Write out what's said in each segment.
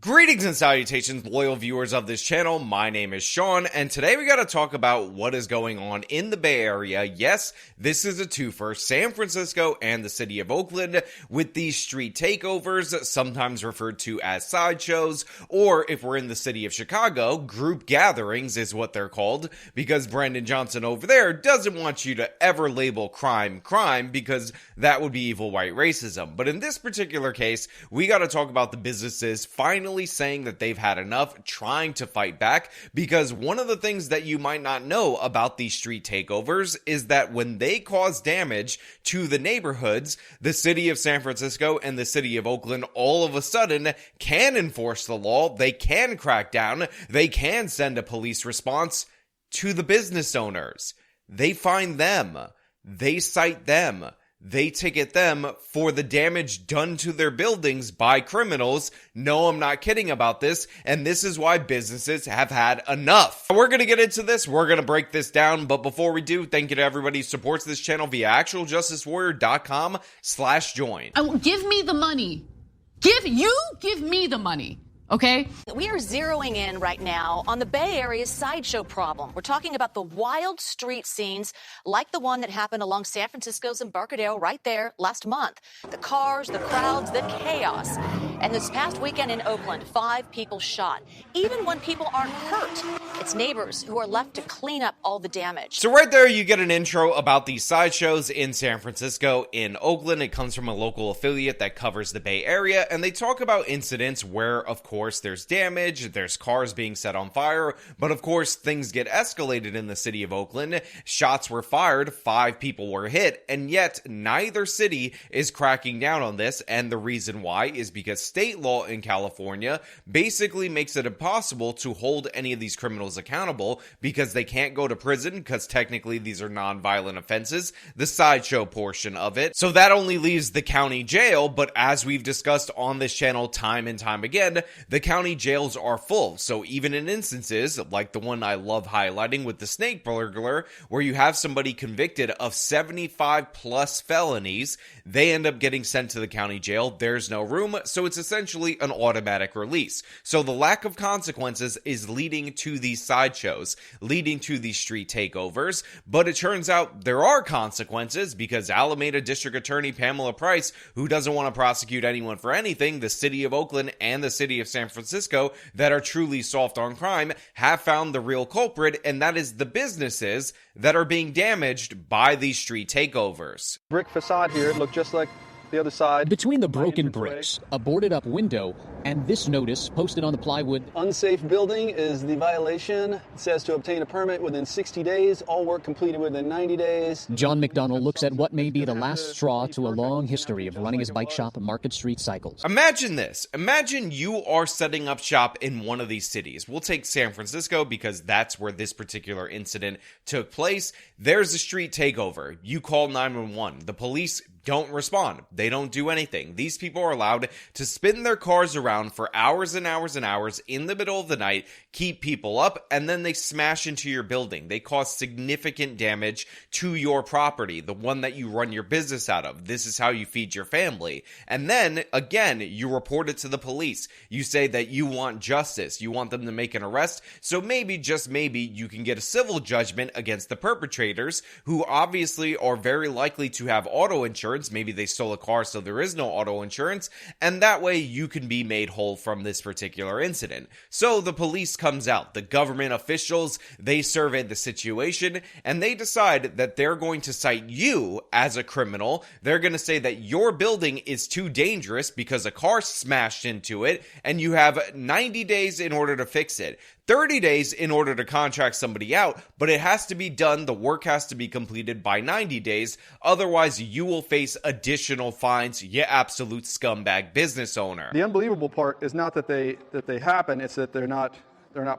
Greetings and salutations, loyal viewers of this channel. My name is Sean, and today we gotta talk about what is going on in the Bay Area. Yes, this is a twofer, San Francisco and the city of Oakland, with these street takeovers, sometimes referred to as sideshows, or if we're in the city of Chicago, group gatherings is what they're called, because Brandon Johnson over there doesn't want you to ever label crime, because that would be evil white racism. But in this particular case, we gotta talk about the businesses finally saying that they've had enough, trying to fight back, because one of the things that you might not know about these street takeovers is that when they cause damage to the neighborhoods, the city of San Francisco and the city of Oakland all of a sudden can enforce the law, they can crack down, they can send a police response to the business owners. They fine them, they cite them, they ticket them for the damage done to their buildings by criminals. No, I'm not kidding about this, and this is why businesses have had enough. We're going to get into this, we're going to break this down, but before we do, thank you to everybody who supports this channel via actualjusticewarrior.com/join. Give me the money. Give me the money. Okay? We are zeroing in right now on the Bay Area's sideshow problem. We're talking about the wild street scenes like the one that happened along San Francisco's Embarcadero right there last month. The cars, the crowds, the chaos. And this past weekend in Oakland, 5 people shot. Even when people aren't hurt, it's neighbors who are left to clean up all the damage. So right there, you get an intro about these sideshows in San Francisco. In Oakland, it comes from a local affiliate that covers the Bay Area, and they talk about incidents where, of course, there's damage, there's cars being set on fire, but of course things get escalated in the city of Oakland. Shots were fired, 5 people were hit, and yet neither city is cracking down on this, and the reason why is because state law in California basically makes it impossible to hold any of these criminals accountable because they can't go to prison because technically these are non-violent offenses, the sideshow portion of it. So that only leaves the county jail, but as we've discussed on this channel time and time again, the county jails are full, so even in instances like the one I love highlighting with the snake burglar, where you have somebody convicted of 75 plus felonies, they end up getting sent to the county jail. There's no room, so it's essentially an automatic release. So the lack of consequences is leading to these sideshows, leading to these street takeovers, but it turns out there are consequences because Alameda District Attorney Pamela Price, who doesn't want to prosecute anyone for anything, the city of Oakland and the city of San Francisco that are truly soft on crime have found the real culprit, and that is the businesses that are being damaged by these street takeovers. Brick facade here looked just like the other side. Between the broken bricks, a boarded up window, and this notice posted on the plywood. Unsafe building is the violation. It says to obtain a permit within 60 days, all work completed within 90 days. John McDonald looks at what may be the last straw to a long history of running his bike shop, Market Street Cycles. Imagine this. Imagine you are setting up shop in one of these cities. We'll take San Francisco because that's where this particular incident took place. There's a street takeover. You call 911. The police don't respond. They don't do anything. These people are allowed to spin their cars around for hours and hours and hours in the middle of the night, keep people up, and then they smash into your building. They cause significant damage to your property, the one that you run your business out of. This is how you feed your family. And then, again, you report it to the police. You say that you want justice. You want them to make an arrest. So maybe, just maybe, you can get a civil judgment against the perpetrators, who obviously are very likely to have auto insurance. Maybe they stole a car, so there is no auto insurance, and that way you can be made whole from this particular incident. So the police comes out, the government officials, they surveyed the situation, and they decide that they're going to cite you as a criminal. They're going to say that your building is too dangerous because a car smashed into it, and you have 90 days in order to fix it. 30 days in order to contract somebody out, but it has to be done, the work has to be completed by 90 days, otherwise you will face additional fines, you absolute scumbag business owner. The unbelievable part is not that they happen, it's that they're not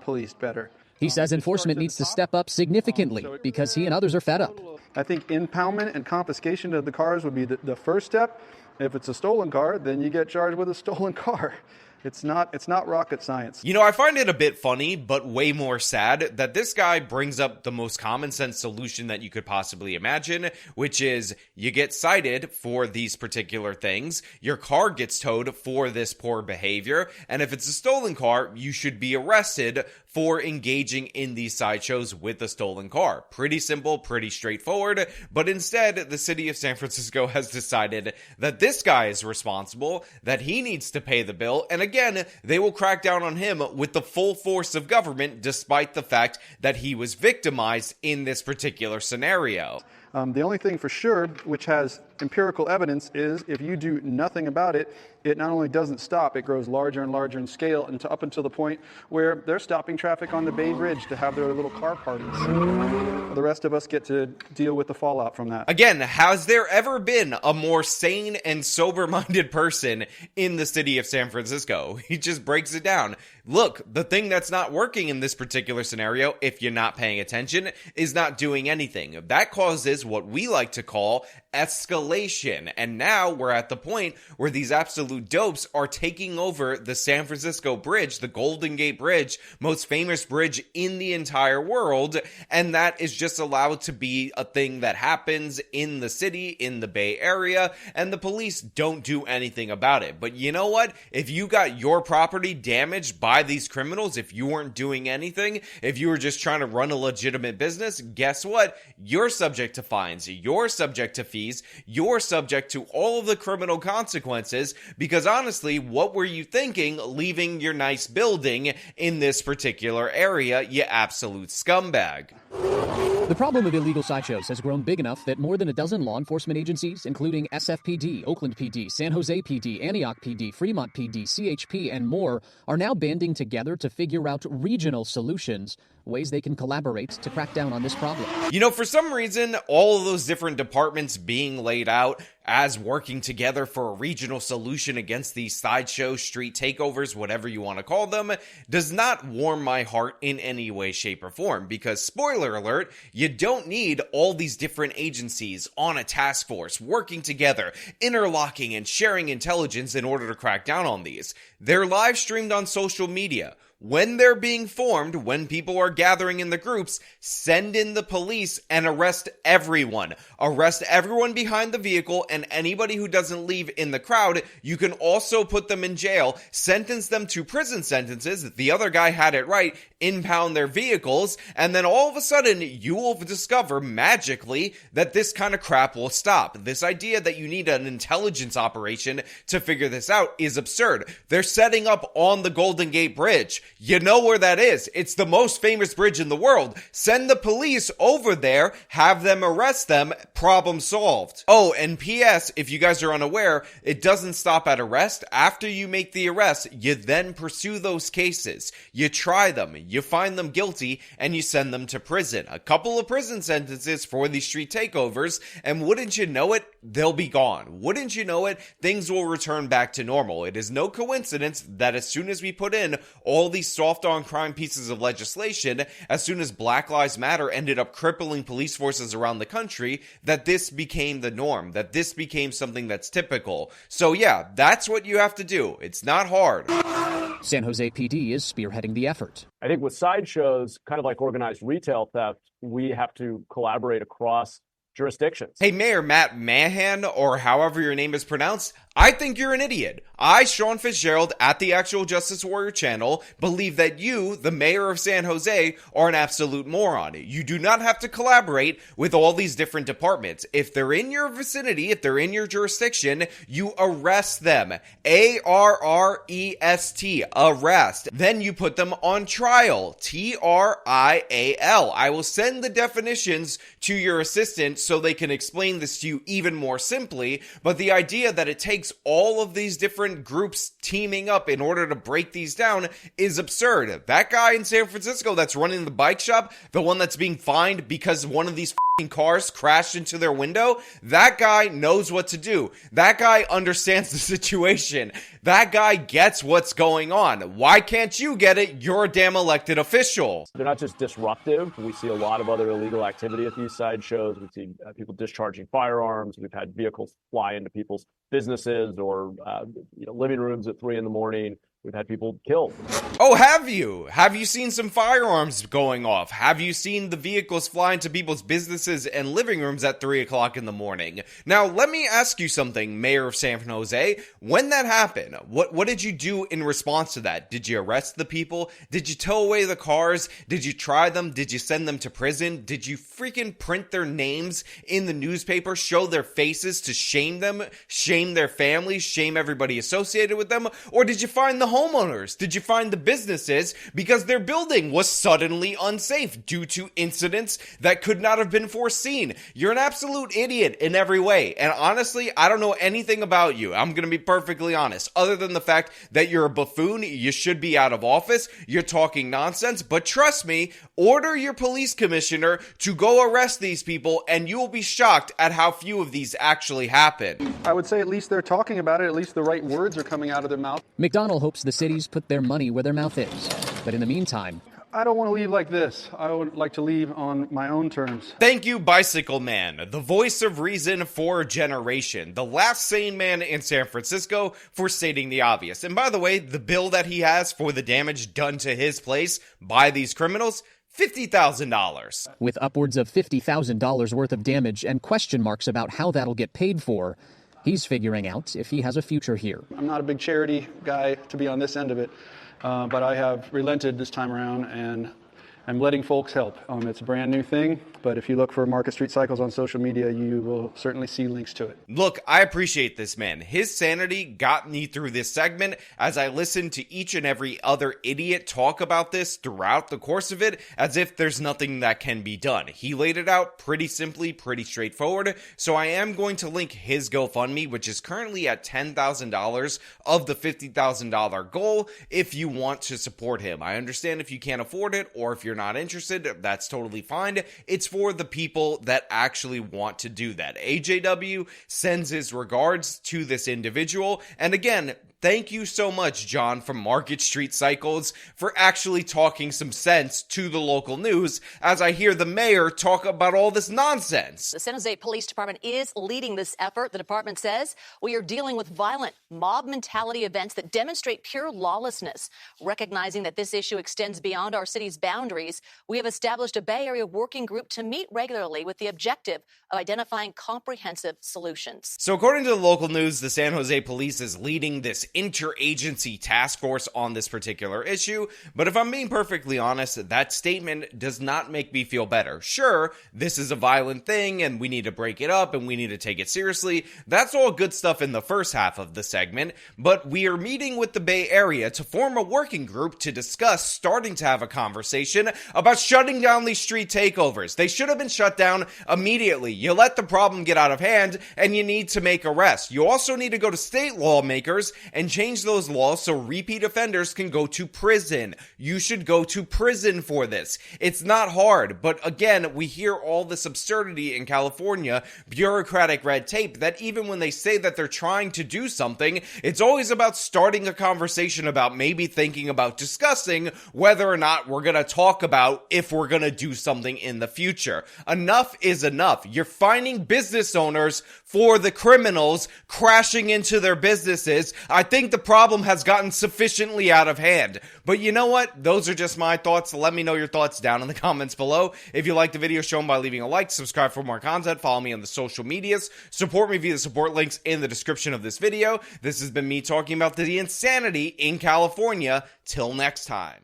policed better. He says enforcement needs to step up significantly because he and others are fed up. I think impoundment and confiscation of the cars would be the first step. If it's a stolen car, then you get charged with a stolen car. It's not rocket science. You know, I find it a bit funny, but way more sad, that this guy brings up the most common sense solution that you could possibly imagine, which is you get cited for these particular things, your car gets towed for this poor behavior, and if it's a stolen car, you should be arrested for engaging in these sideshows with a stolen car. Pretty simple, pretty straightforward, but instead, the city of San Francisco has decided that this guy is responsible, that he needs to pay the bill, and again, they will crack down on him with the full force of government, despite the fact that he was victimized in this particular scenario. The only thing for sure, which has empirical evidence, is if you do nothing about it, it not only doesn't stop, it grows larger and larger in scale, and up until the point where they're stopping traffic on the Bay Bridge to have their little car parties. The rest of us get to deal with the fallout from that. Again, has there ever been a more sane and sober-minded person in the city of San Francisco? He just breaks it down. Look, the thing that's not working in this particular scenario, if you're not paying attention, is not doing anything. That causes what we like to call escalation. And now we're at the point where these absolute dopes are taking over the San Francisco Bridge, the Golden Gate Bridge, most famous bridge in the entire world. And that is just allowed to be a thing that happens in the city, in the Bay Area, and the police don't do anything about it. But you know what? If you got your property damaged by these criminals, if you weren't doing anything, if you were just trying to run a legitimate business, guess what? You're subject to fines, you're subject to fees, you're subject to all of the criminal consequences, because honestly, what were you thinking leaving your nice building in this particular area, you absolute scumbag? The problem with illegal sideshows has grown big enough that more than a dozen law enforcement agencies, including SFPD, Oakland PD, San Jose PD, Antioch PD, Fremont PD, CHP, and more, are now banding together to figure out regional solutions, ways they can collaborate to crack down on this problem. You know, for some reason, all of those different departments being laid out as working together for a regional solution against these sideshows, street takeovers, whatever you want to call them, does not warm my heart in any way, shape, or form. Because, spoiler alert, you don't need all these different agencies on a task force working together, interlocking and sharing intelligence in order to crack down on these. They're live streamed on social media. When they're being formed, when people are gathering in the groups, send in the police and arrest everyone. Arrest everyone behind the vehicle, and anybody who doesn't leave in the crowd, you can also put them in jail, sentence them to prison sentences. The other guy had it right, impound their vehicles, and then all of a sudden, you will discover magically that this kind of crap will stop. This idea that you need an intelligence operation to figure this out is absurd. They're setting up on the Golden Gate Bridge. You know where that is. It's the most famous bridge in the world. Send the police over there, have them arrest them, problem solved. Oh, and P.S., if you guys are unaware, it doesn't stop at arrest. After you make the arrest, you then pursue those cases. You try them, you find them guilty, and you send them to prison. A couple of prison sentences for these street takeovers, and wouldn't you know it, they'll be gone. Wouldn't you know it, things will return back to normal. It is no coincidence that as soon as we put in all these soft on crime pieces of legislation, as soon as Black Lives Matter ended up crippling police forces around the country, that this became the norm, that this became something that's typical. So yeah, that's what you have to do. It's not hard. San Jose PD is spearheading the effort. I think with sideshows, kind of like organized retail theft, we have to collaborate across jurisdictions. Hey, Mayor Matt Mahan, or however your name is pronounced, I think you're an idiot. I, Sean Fitzgerald, at the Actual Justice Warrior channel, believe that you, the mayor of San Jose, are an absolute moron. You do not have to collaborate with all these different departments. If they're in your vicinity, if they're in your jurisdiction, you arrest them. A-R-R-E-S-T, arrest. Then you put them on trial. T-R-I-A-L. I will send the definitions to your assistant so they can explain this to you even more simply, but the idea that it takes all of these different groups teaming up in order to break these down is absurd. That guy in San Francisco that's running the bike shop, the one that's being fined because one of these cars crashed into their window, that guy knows what to do. That guy understands the situation. That guy gets what's going on. Why can't you get it? You're a damn elected official. They're not just disruptive. We see a lot of other illegal activity at these sideshows. We see people discharging firearms. We've had vehicles fly into people's businesses or living rooms at 3 a.m. we've had people killed. Oh, have you? Have you seen some firearms going off? Have you seen the vehicles fly into people's businesses and living rooms at 3 o'clock in the morning? Now, let me ask you something, Mayor of San Jose. When that happened, what did you do in response to that? Did you arrest the people? Did you tow away the cars? Did you try them? Did you send them to prison? Did you freaking print their names in the newspaper, show their faces to shame them, shame their families, shame everybody associated with them? Or did you find the homeowners? Did you find the businesses because their building was suddenly unsafe due to incidents that could not have been foreseen? You're an absolute idiot in every way. And honestly, I don't know anything about you. I'm going to be perfectly honest. Other than the fact that you're a buffoon, you should be out of office, you're talking nonsense. But trust me, order your police commissioner to go arrest these people and you will be shocked at how few of these actually happen. I would say at least they're talking about it. At least the right words are coming out of their mouth. McDonnell hopes the cities put their money where their mouth is. But in the meantime, I don't want to leave like this. I would like to leave on my own terms. Thank you, Bicycle Man, the voice of reason for a generation, the last sane man in San Francisco, for stating the obvious. And by the way, the bill that he has for the damage done to his place by these criminals, $50,000. with upwards of $50,000 worth of damage and question marks about how that'll get paid for, he's figuring out if he has a future here. I'm not a big charity guy to be on this end of it, but I have relented this time around and I'm letting folks help. It's a brand new thing, but if you look for Market Street Cycles on social media, you will certainly see links to it. Look, I appreciate this man. His sanity got me through this segment as I listened to each and every other idiot talk about this throughout the course of it as if there's nothing that can be done. He laid it out pretty simply, pretty straightforward, so I am going to link his GoFundMe, which is currently at $10,000 of the $50,000 goal if you want to support him. I understand if you can't afford it or if you're not interested, that's totally fine. It's for the people that actually want to do that. AJW sends his regards to this individual. And again, thank you so much, John from Market Street Cycles, for actually talking some sense to the local news as I hear the mayor talk about all this nonsense. The San Jose Police Department is leading this effort. The department says we are dealing with violent mob mentality events that demonstrate pure lawlessness. Recognizing that this issue extends beyond our city's boundaries, we have established a Bay Area working group to meet regularly with the objective of identifying comprehensive solutions. So according to the local news, the San Jose Police is leading this interagency task force on this particular issue, but if I'm being perfectly honest, that statement does not make me feel better. Sure, this is a violent thing and we need to break it up and we need to take it seriously. That's all good stuff in the first half of the segment, but we are meeting with the Bay Area to form a working group to discuss starting to have a conversation about shutting down these street takeovers. They should have been shut down immediately. You let the problem get out of hand and you need to make arrests. You also need to go to state lawmakers and change those laws so repeat offenders can go to prison. You should go to prison for this. It's not hard, but again, we hear all this absurdity in California, bureaucratic red tape, that even when they say that they're trying to do something, it's always about starting a conversation about maybe thinking about discussing whether or not we're going to talk about if we're going to do something in the future. Enough is enough. You're finding business owners for the criminals crashing into their businesses. I think the problem has gotten sufficiently out of hand. But you know what? Those are just my thoughts. Let me know your thoughts down in the comments below. If you like the video, show them by leaving a like, subscribe for more content, follow me on the social medias, support me via the support links in the description of this video. This has been me talking about the insanity in California. Till next time.